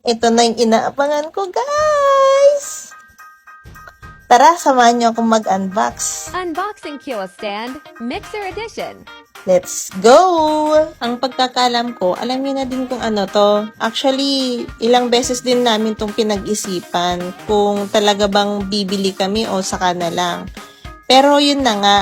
Ito na yung inaabangan ko, guys! Tara, samahan niyo akong mag-unbox. Unboxing Kilo Stand, Mixer Edition. Let's go! Ang pagkakalam ko, alam niyo na din kung ano to. Actually, ilang beses din namin tong pinag-isipan kung talaga bang bibili kami o saka na lang. Pero yun na nga,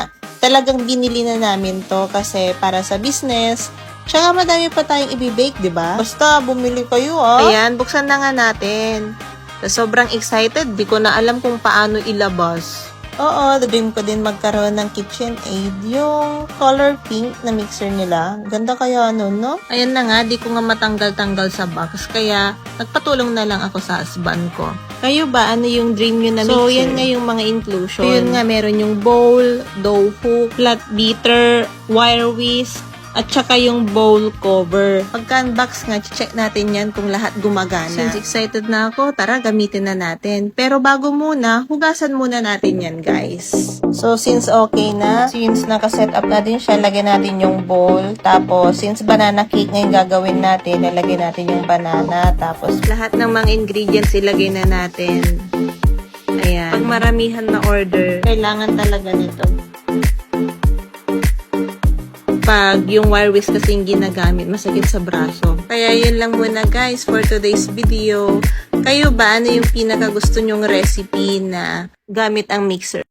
talagang binili na namin to kasi para sa business. Tsaka madami pa tayong ibibake, di ba? Basta, bumili kayo Ayan, buksan na nga natin. Sobrang excited, di ko na alam kung paano ilabas. Oo, the dream ko din magkaroon ng KitchenAid. Yung color pink na mixer nila. Ganda kaya nun, no? Ayan na nga, di ko nga matanggal-tanggal sa box. Kaya, nagpatulong na lang ako sa husband ko. Kayo ba, ano yung dream nyo na mixer? So, yan nga yung mga inclusion. So, yun nga, meron yung bowl, dough hook, flat beater, wire whisk, at saka yung bowl cover. Pagka-unbox nga, check natin yan kung lahat gumagana. Since excited na ako, tara gamitin na natin. Pero bago muna, hugasan muna natin yan, guys. So, since okay na, since naka-set up na din siya, lagyan natin yung bowl. Tapos, since banana cake na yung gagawin natin, nalagyan natin yung banana. Tapos, lahat ng mga ingredients ilagay na natin. Ayan. Pag maramihan na order, kailangan talaga nito. Pag yung wire whisk kasi yung ginagamit, masakit sa braso. Kaya yun lang muna guys for today's video. Kayo ba, ano yung pinaka gusto nyong recipe na gamit ang mixer?